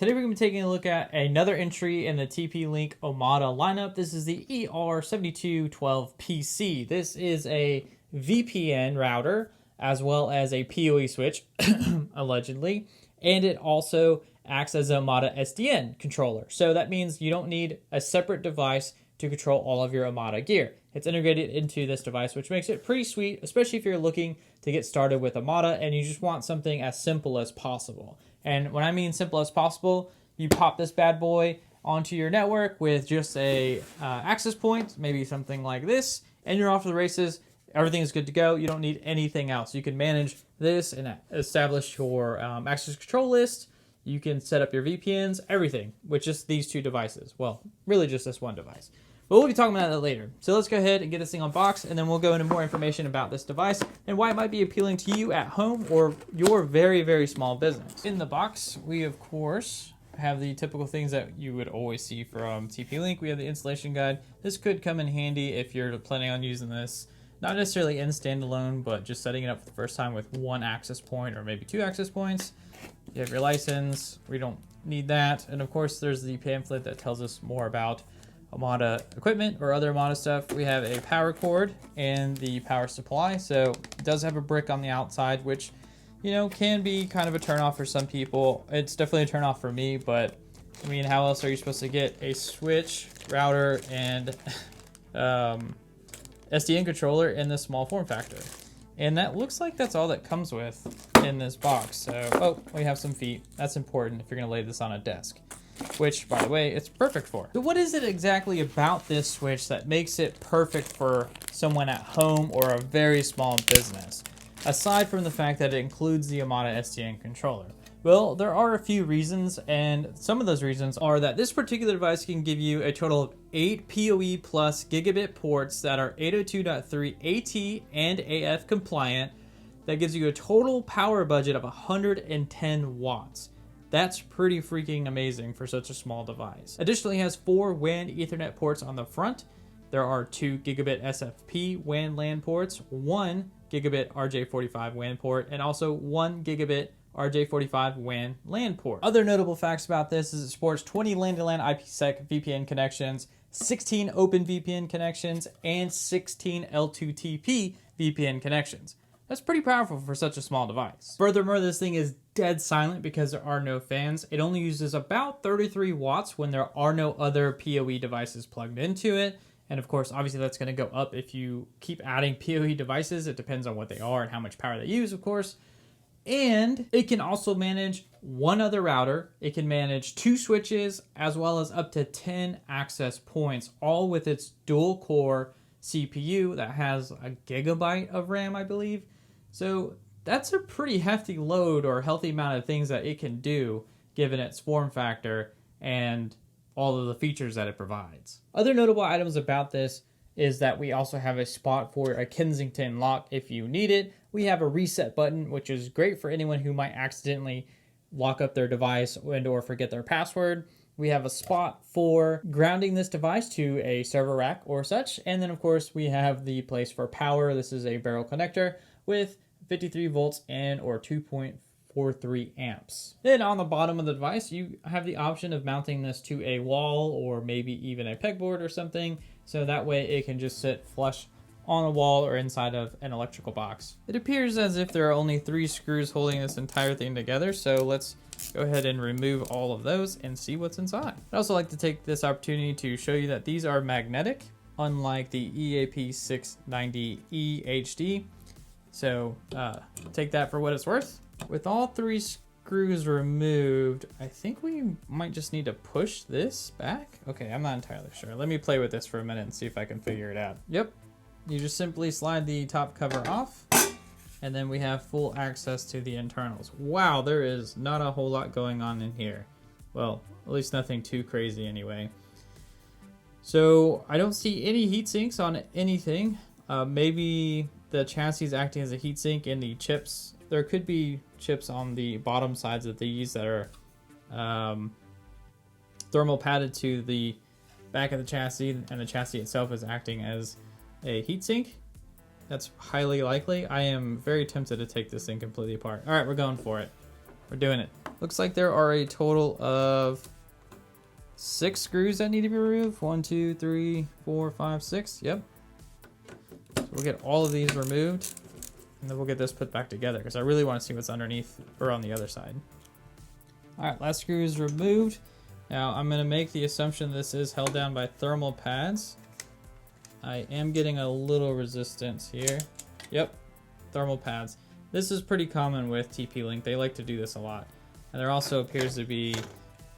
Today we're going to be taking a look at another entry in the TP-Link Omada lineup. This is the ER7212PC. This is a VPN router as well as a PoE Switch, allegedly, and it also acts as an Omada SDN controller. So that means you don't need a separate device to control all of your Omada gear. It's integrated into this device, which makes it pretty sweet, especially if you're looking to get started with Omada and you just want something as simple as possible. And when I mean simple as possible, you pop this bad boy onto your network with just a access point, maybe something like this, and you're off to the races. Everything is good to go. You don't need anything else. You can manage this and establish your access control list. You can set up your VPNs, everything, with just these two devices. Well, really just this one device. But we'll be talking about that later. So let's go ahead and get this thing unboxed, and then we'll go into more information about this device and why it might be appealing to you at home or your very, very small business. In the box, we, of course, have the typical things that you would always see from TP-Link. We have the installation guide. This could come in handy if you're planning on using this, not necessarily in standalone, but just setting it up for the first time with one access point or maybe two access points. You have your license. We don't need that. And of course, there's the pamphlet that tells us more about Omada equipment or other Omada stuff. We have a power cord and the power supply. So it does have a brick on the outside, which, you know, can be kind of a turnoff for some people. It's definitely a turnoff for me, but I mean, how else are you supposed to get a switch, router, and SDN controller in this small form factor? And that looks like that's all that comes with in this box. So, oh, we have some feet. That's important if you're gonna lay this on a desk, which, by the way, it's perfect for. So what is it exactly about this switch that makes it perfect for someone at home or a very small business, aside from the fact that it includes the Omada SDN controller? Well, there are a few reasons, and some of those reasons are that this particular device can give you a total of 8 PoE plus gigabit ports that are 802.3 AT and AF compliant. That gives you a total power budget of 110 watts. That's pretty freaking amazing for such a small device. Additionally, it has 4 WAN Ethernet ports on the front. There are 2 Gigabit SFP WAN LAN ports, 1 Gigabit RJ45 WAN port, and also 1 Gigabit RJ45 WAN LAN port. Other notable facts about this is it supports 20 LAN-to-LAN IPsec VPN connections, 16 OpenVPN connections, and 16 L2TP VPN connections. That's pretty powerful for such a small device. Furthermore, this thing is dead silent because there are no fans. It only uses about 33 watts when there are no other PoE devices plugged into it. And of course, obviously that's going to go up if you keep adding PoE devices. It depends on what they are and how much power they use, of course. And it can also manage one other router. It can manage 2 switches as well as up to 10 access points, all with its dual core CPU that has a gigabyte of RAM, I believe. So that's a pretty hefty load or healthy amount of things that it can do given its form factor and all of the features that it provides. Other notable items about this is that we also have a spot for a Kensington lock if you need it. We have a reset button, which is great for anyone who might accidentally lock up their device and or forget their password. We have a spot for grounding this device to a server rack or such. And then of course we have the place for power. This is a barrel connector with 53 volts and or 2.43 amps. Then on the bottom of the device, you have the option of mounting this to a wall or maybe even a pegboard or something. So that way it can just sit flush on a wall or inside of an electrical box. It appears as if there are only 3 screws holding this entire thing together. So let's go ahead and remove all of those and see what's inside. I'd also like to take this opportunity to show you that these are magnetic, unlike the EAP690E HD. So take that for what it's worth. With all 3 screws removed, I think we might just need to push this back. Okay, I'm not entirely sure. Let me play with this for a minute and see if I can figure it out. Yep, you just simply slide the top cover off, and then we have full access to the internals. Wow, there is not a whole lot going on in here. Well, at least nothing too crazy anyway. So I don't see any heat sinks on anything. Maybe the chassis is acting as a heatsink and the chips. There could be chips on the bottom sides of these that are thermal padded to the back of the chassis, and the chassis itself is acting as a heatsink. That's highly likely. I am very tempted to take this thing completely apart. All right, we're going for it. we're doing it. Looks like there are a total of 6 screws that need to be removed. 1, 2, 3, 4, 5, 6. Yep. So we'll get all of these removed, and then we'll get this put back together because I really want to see what's underneath or on the other side. All right, last screw is removed. Now I'm gonna make the assumption this is held down by thermal pads. I am getting a little resistance here. Yep, thermal pads. This is pretty common with TP-Link. They like to do this a lot. And there also appears to be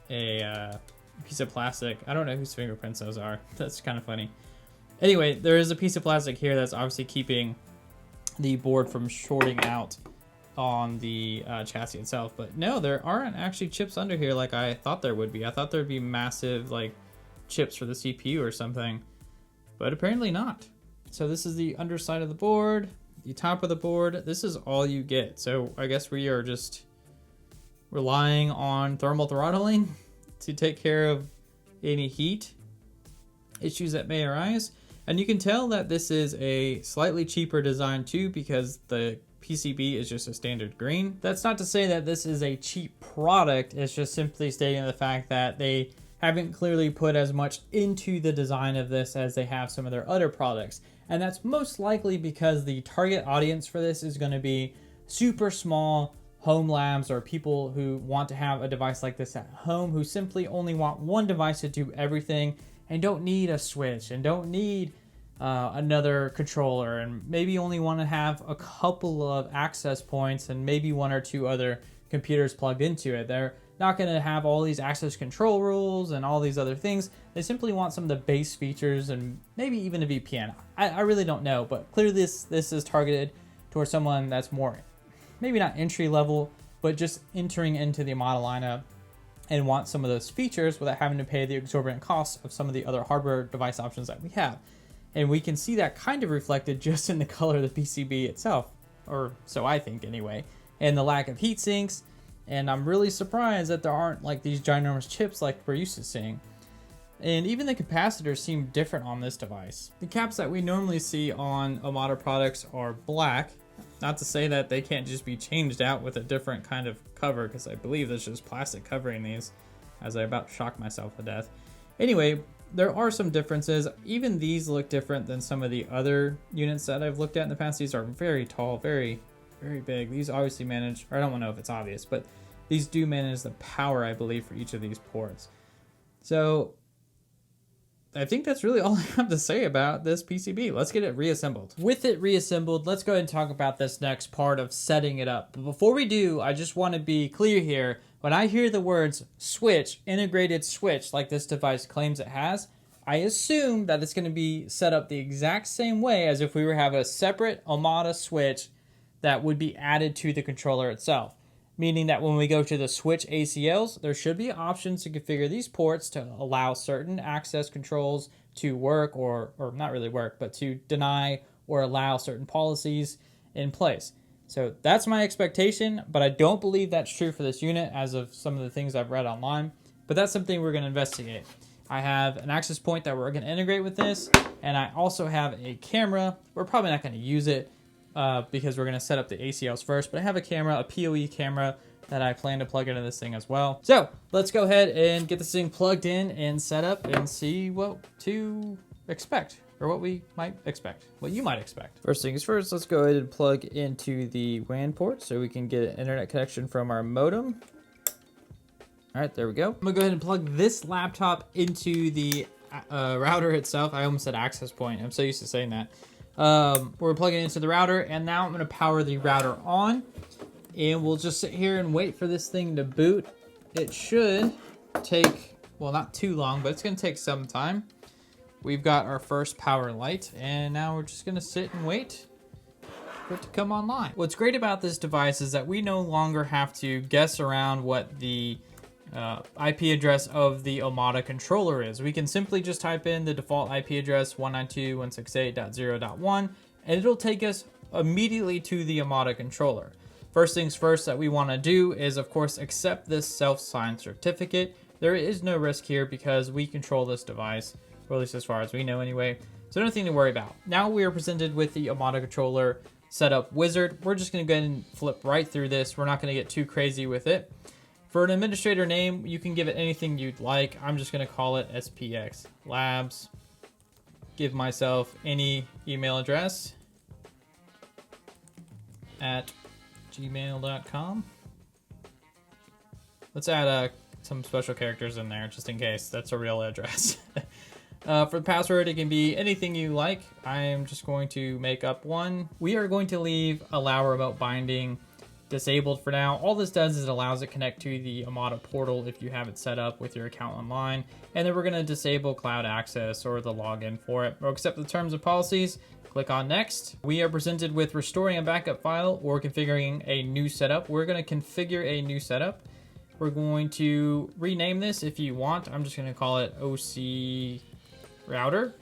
a piece of plastic. I don't know whose fingerprints those are. That's kind of funny. Anyway, there is a piece of plastic here that's obviously keeping the board from shorting out on the chassis itself. But no, there aren't actually chips under here like I thought there would be. I thought there'd be massive like chips for the CPU or something, but apparently not. So this is the underside of the board, the top of the board. This is all you get. So I guess we are just relying on thermal throttling to take care of any heat issues that may arise. And you can tell that this is a slightly cheaper design too, because the PCB is just a standard green. That's not to say that this is a cheap product. It's just simply stating the fact that they haven't clearly put as much into the design of this as they have some of their other products. And that's most likely because the target audience for this is going to be super small home labs or people who want to have a device like this at home, who simply only want one device to do everything and don't need a switch and don't need another controller, and maybe only want to have a couple of access points and maybe 1 or 2 other computers plugged into it. They're not going to have all these access control rules and all these other things. They simply want some of the base features and maybe even a VPN. I really don't know, but clearly this is targeted towards someone that's more, maybe not entry level, but just entering into the Omada lineup and want some of those features without having to pay the exorbitant costs of some of the other hardware device options that we have. And we can see that kind of reflected just in the color of the PCB itself, or so I think anyway, and the lack of heat sinks. And I'm really surprised that there aren't like these ginormous chips like we're used to seeing. And even the capacitors seem different on this device. The caps that we normally see on Omada products are black. Not to say that they can't just be changed out with a different kind of cover, because I believe there's just plastic covering these, as I about shocked myself to death. Anyway, there are some differences. Even these look different than some of the other units that I've looked at in the past. These are very tall, very big. These obviously manage, or I don't know if it's obvious, but these do manage the power, I believe, for each of these ports. So I think that's really all I have to say about this PCB. Let's get it reassembled. With it reassembled, let's go ahead and talk about this next part of setting it up. But before we do, I just want to be clear here. When I hear the words switch, integrated switch, like this device claims it has, I assume that it's going to be set up the exact same way as if we were to have a separate Omada switch that would be added to the controller itself. Meaning that when we go to the Switch ACLs, there should be options to configure these ports to allow certain access controls to work, or not really work, but to deny or allow certain policies in place. So that's my expectation, but I don't believe that's true for this unit as of some of the things I've read online, but that's something we're going to investigate. I have an access point that we're going to integrate with this, and I also have a camera. We're probably not going to use it because we're going to set up the ACLs first, but I have a camera, a PoE camera, that I plan to plug into this thing as well. So let's go ahead and get this thing plugged in and set up and see what to expect, or what we might expect, what you might expect. First things first, let's go ahead and plug into the WAN port so we can get an internet connection from our modem. All right, there we go. I'm gonna go ahead and plug this laptop into the router itself. I almost said access point. I'm so used to saying that. We're plugging it into the router, and now I'm going to power the router on, and we'll just sit here and wait for this thing to boot. It should take, well, not too long, but it's going to take some time. We've got our first power light, and now we're just going to sit and wait for it to come online. What's great about this device is that we no longer have to guess around what the IP address of the Omada controller is. We can simply just type in the default IP address 192.168.0.1 and it'll take us immediately to the Omada controller. First things first that we want to do is, of course, accept this self-signed certificate. There is no risk here because we control this device, or at least as far as we know anyway, so nothing to worry about. Now we are presented with the Omada controller setup wizard. We're just going to go ahead and flip right through this. We're not going to get too crazy with it. For an administrator name, you can give it anything you'd like. I'm just going to call it SPX Labs. Give myself any email address at gmail.com. Let's add some special characters in there just in case that's a real address. For the password, it can be anything you like. I am just going to make up one. We are going to leave allow remote binding disabled for now. All this does is it allows it to connect to the Omada portal if you have it set up with your account online. And then we're going to disable cloud access or the login for it. We'll accept the terms and policies. Click on next. We are presented with restoring a backup file or configuring a new setup. We're going to configure a new setup. We're going to rename this if you want. I'm just going to call it OC Router.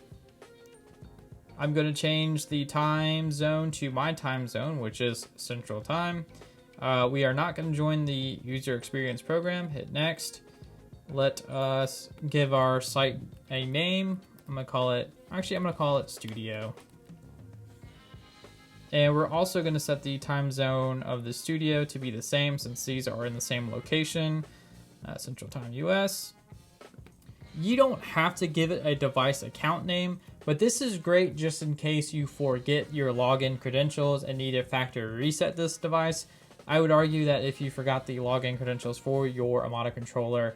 I'm going to change the time zone to my time zone, which is Central Time. We are not going to join the user experience program. Hit next. Let us give our site a name. I'm going to call it Studio. And we're also going to set the time zone of the studio to be the same since these are in the same location, Central Time US. You don't have to give it a device account name, but this is great just in case you forget your login credentials and need to factory reset this device. I would argue that if you forgot the login credentials for your Omada controller,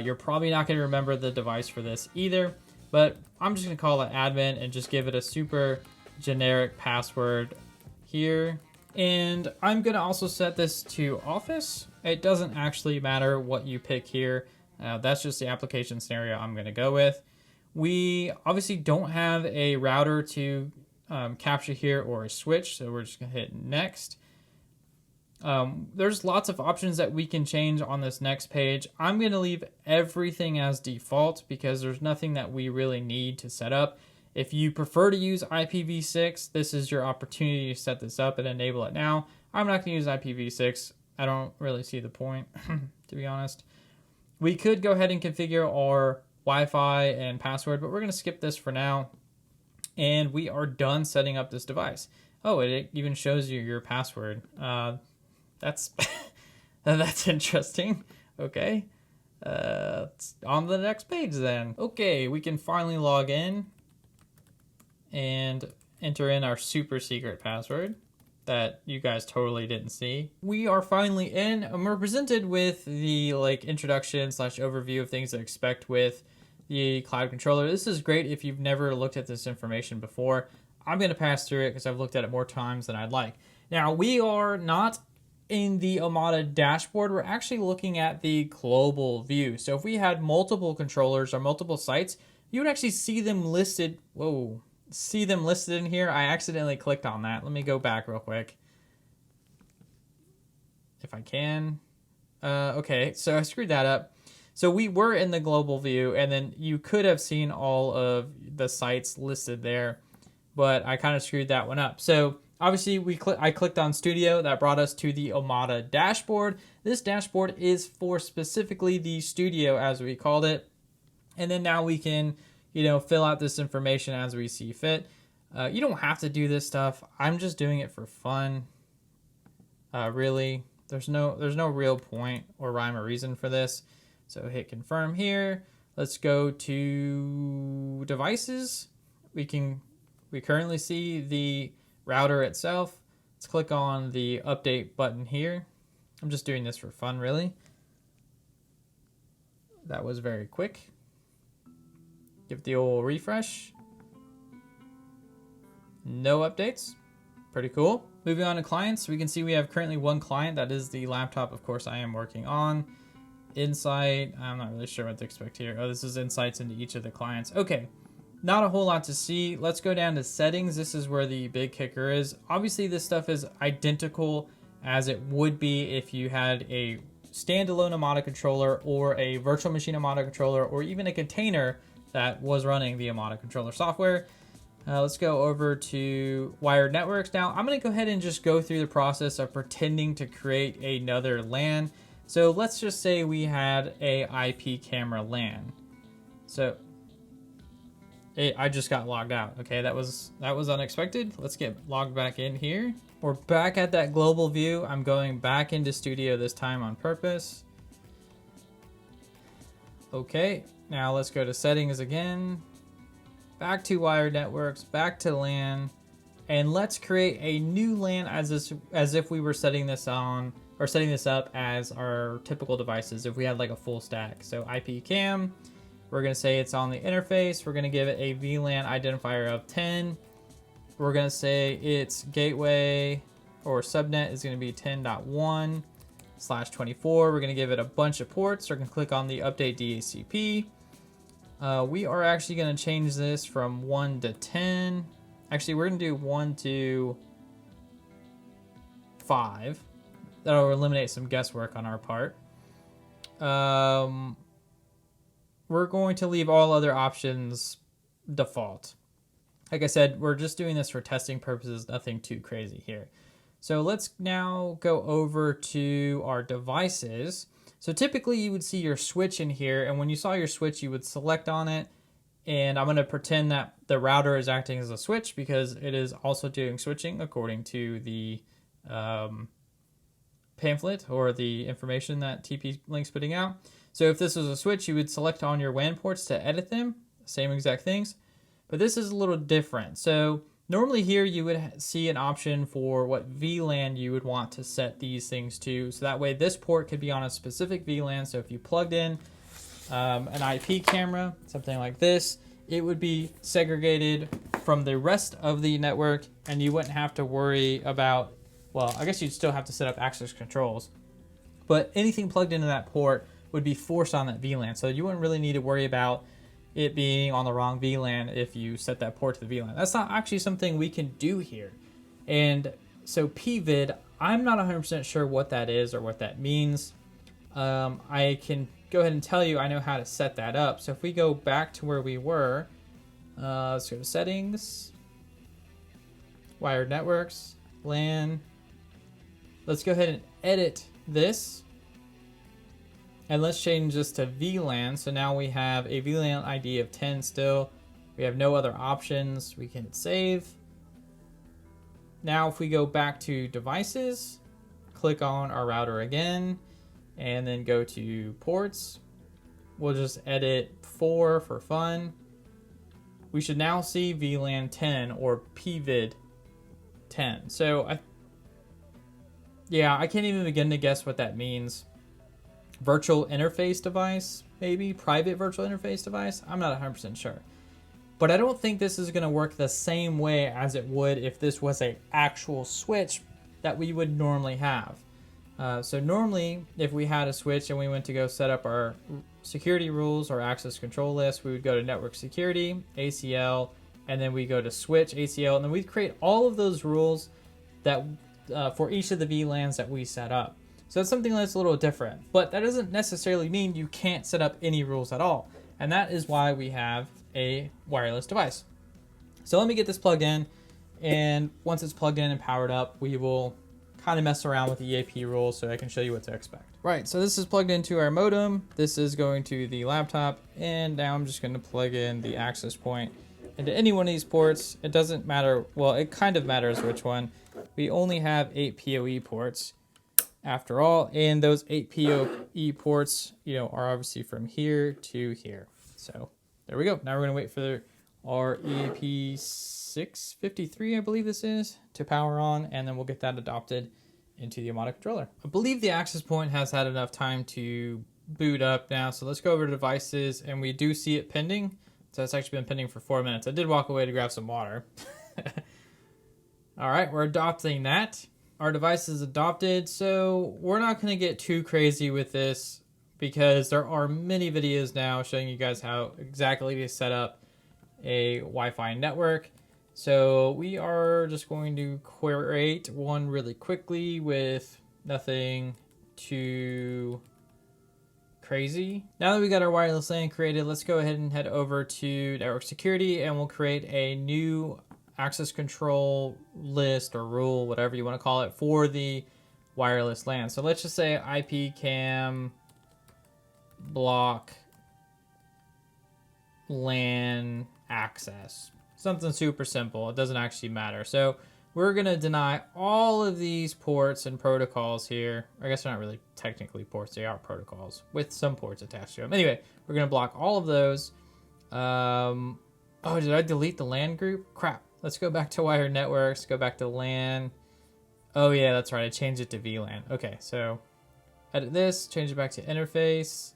you're probably not going to remember the device for this either, but I'm just going to call it admin and just give it a super generic password here. And I'm going to also set this to office. It doesn't actually matter what you pick here. That's just the application scenario I'm going to go with. We obviously don't have a router to capture here or a switch, so we're just going to hit next. There's lots of options that we can change on this next page. I'm going to leave everything as default because there's nothing that we really need to set up. If you prefer to use IPv6, this is your opportunity to set this up and enable it now. I'm not going to use IPv6. I don't really see the point, to be honest. We could go ahead and configure our Wi-Fi and password, but we're going to skip this for now. And we are done setting up this device. Oh, it even shows you your password. That's that's interesting. Okay. It's on the next page then. Okay, we can finally log in and enter in our super secret password that you guys totally didn't see. We are finally in and we're presented with the introduction / overview of things to expect with the cloud controller. This is great if you've never looked at this information before. I'm going to pass through it because I've looked at it more times than I'd like. Now, we are not in the Omada dashboard. We're actually looking at the global view. So if we had multiple controllers or multiple sites, you would actually see them listed. Whoa. See them listed in here. I accidentally clicked on that. Let me go back real quick if I can. Okay, so I screwed that up. So we were in the global view, and then you could have seen all of the sites listed there, but I kind of screwed that one up. So obviously I clicked on Studio. That brought us to the Omada dashboard. This dashboard is for specifically the studio, as we called it. And then now we can fill out this information as we see fit. You don't have to do this stuff. I'm just doing it for fun. Really, there's no real point or rhyme or reason for this. So hit confirm here. Let's go to devices. We currently see the router itself. Let's click on the update button here. I'm just doing this for fun, really. That was very quick. Give it the old refresh. No updates. Pretty cool. Moving on to clients, we can see we have currently one client. That is the laptop, of course, I am working on. Insight, I'm not really sure what to expect here. Oh, this is insights into each of the clients. Okay, not a whole lot to see. Let's go down to settings. This is where the big kicker is. Obviously, this stuff is identical as it would be if you had a standalone Omada controller or a virtual machine Omada controller or even a container that was running the Omada controller software. Let's go over to wired networks. Now, I'm going to go ahead and just go through the process of pretending to create another LAN. So let's just say we had a IP camera LAN. So I just got logged out. Okay, that was unexpected. Let's get logged back in here. We're back at that global view. I'm going back into Studio this time on purpose. Okay, now let's go to settings again. Back to wired networks, back to LAN, and let's create a new LAN as if we were setting this on or setting this up as our typical devices if we had like a full stack. So IP cam, we're gonna say it's on the interface. We're gonna give it a VLAN identifier of 10. We're gonna say its gateway or subnet is gonna be 10.1/24. We're gonna give it a bunch of ports. We're gonna click on the update DHCP. We are actually gonna change this from 1 to 10. Actually, we're gonna do 1 to 5. That'll eliminate some guesswork on our part. We're going to leave all other options default. Like I said, we're just doing this for testing purposes, nothing too crazy here. So let's now go over to our devices. So typically you would see your switch in here, and when you saw your switch, you would select on it. And I'm going to pretend that the router is acting as a switch because it is also doing switching according to the pamphlet or the information that TP-Link's putting out. So if this was a switch, you would select on your WAN ports to edit them, same exact things. But this is a little different. So normally here you would see an option for what VLAN you would want to set these things to. So that way this port could be on a specific VLAN. So if you plugged in an IP camera, something like this, it would be segregated from the rest of the network and you wouldn't have to worry about, well, I guess you'd still have to set up access controls, but anything plugged into that port would be forced on that VLAN. So you wouldn't really need to worry about it being on the wrong VLAN if you set that port to the VLAN. That's not actually something we can do here. And so PVID, I'm not 100% sure what that is or what that means. I can go ahead and tell you I know how to set that up. So if we go back to where we were, let's go to settings, wired networks, LAN. Let's go ahead and edit this. And let's change this to VLAN. So now we have a VLAN ID of 10 still. We have no other options. We can hit save. Now if we go back to devices, click on our router again, and then go to ports. We'll just edit 4 for fun. We should now see VLAN 10 or PVID 10. So I can't even begin to guess what that means. Virtual interface device, maybe private virtual interface device. I'm not 100% sure, but I don't think this is going to work the same way as it would if this was an actual switch that we would normally have. So normally, if we had a switch and we went to go set up our security rules or access control list, we would go to network security, ACL, and then we go to switch ACL, and then we'd create all of those rules that for each of the VLANs that we set up. So that's something that's a little different, but that doesn't necessarily mean you can't set up any rules at all. And that is why we have a wireless device. So let me get this plugged in, and once it's plugged in and powered up, we will kind of mess around with the EAP rules so I can show you what to expect. Right, so this is plugged into our modem. This is going to the laptop, and now I'm just going to plug in the access point into any one of these ports. It doesn't matter, well, it kind of matters which one. We only have 8 PoE ports after all, and those 8 PoE ports, are obviously from here to here. So there we go. Now we're going to wait for our EAP653, I believe this is, to power on, and then we'll get that adopted into the Omada controller. I believe the access point has had enough time to boot up now, so let's go over to devices, and we do see it pending. So it's actually been pending for 4 minutes. I did walk away to grab some water. All right, we're adopting that. Our device is adopted, so we're not going to get too crazy with this because there are many videos now showing you guys how exactly to set up a Wi-Fi network. So we are just going to create one really quickly with nothing too crazy. Now that we got our wireless LAN created, let's go ahead and head over to network security, and we'll create a new access control list or rule, whatever you want to call it, for the wireless LAN. So let's just say IP cam block LAN access. Something super simple. It doesn't actually matter. So we're going to deny all of these ports and protocols here. I guess they're not really technically ports. They are protocols with some ports attached to them. Anyway, we're going to block all of those. Oh, did I delete the LAN group? Crap. Let's go back to wired networks. Go back to LAN. Oh, yeah, that's right. I changed it to VLAN. Okay, so edit this. Change it back to interface.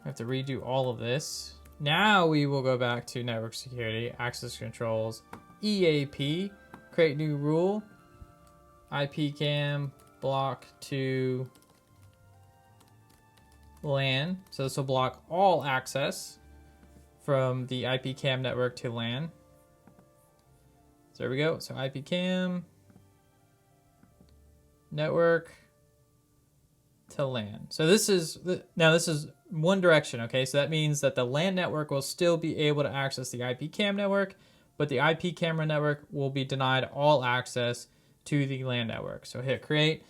I have to redo all of this. Now we will go back to network security, access controls, EAP, create new rule, IPCam, block to LAN. So this will block all access from the IPCam network to LAN. So there we go. So IPCam, network to LAN. So this is, now this is one direction, okay? So that means that the LAN network will still be able to access the IPCam network, but the IP camera network will be denied all access to the LAN network. So hit create.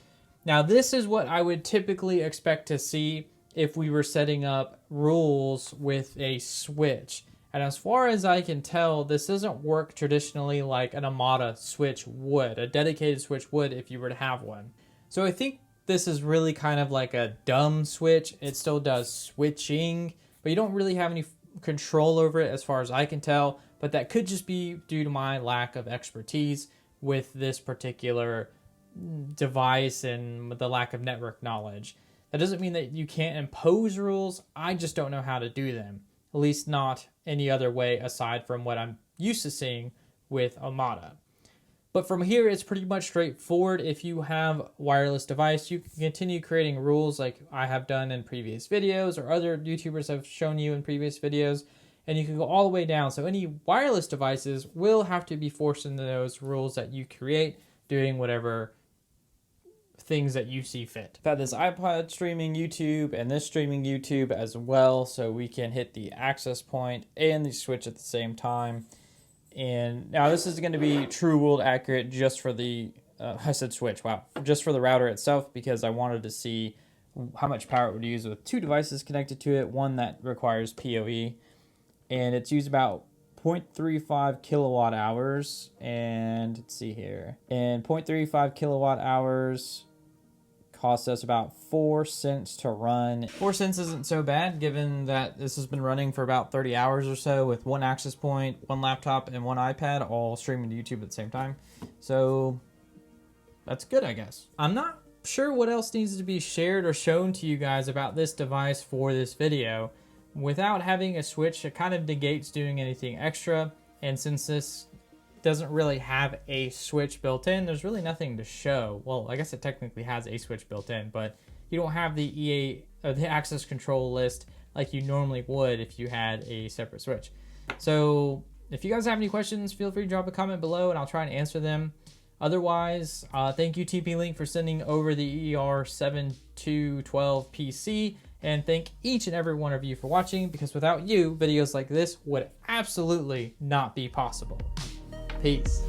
Now this is what I would typically expect to see if we were setting up rules with a switch. And as far as I can tell, this doesn't work traditionally like an Omada switch would, a dedicated switch would if you were to have one. So I think this is really kind of like a dumb switch. It still does switching, but you don't really have any control over it as far as I can tell. But that could just be due to my lack of expertise with this particular device and the lack of network knowledge. That doesn't mean that you can't impose rules. I just don't know how to do them. At least not any other way aside from what I'm used to seeing with Omada. But from here, it's pretty much straightforward. If you have a wireless device, you can continue creating rules like I have done in previous videos or other YouTubers have shown you in previous videos. And you can go all the way down. So any wireless devices will have to be forced into those rules that you create, doing whatever things that you see fit. I've had this iPod streaming YouTube and this streaming YouTube as well. So we can hit the access point and the switch at the same time. And now this is going to be true world accurate just for the, I said switch, wow. Just for the router itself, because I wanted to see how much power it would use with two devices connected to it. One that requires PoE. And it's used about 0.35 kilowatt hours. And let's see here. And 0.35 kilowatt hours costs us about 4 cents to run. 4 cents isn't so bad given that this has been running for about 30 hours or so with one access point, one laptop, and one iPad all streaming to YouTube at the same time. So that's good, I guess. I'm not sure what else needs to be shared or shown to you guys about this device for this video. Without having a switch, it kind of negates doing anything extra. And since this doesn't really have a switch built in, there's really nothing to show. Well, I guess it technically has a switch built in, but you don't have the the access control list like you normally would if you had a separate switch. So if you guys have any questions, feel free to drop a comment below and I'll try and answer them. Otherwise, thank you TP-Link for sending over the ER7212PC. And thank each and every one of you for watching, because without you, videos like this would absolutely not be possible. Peace.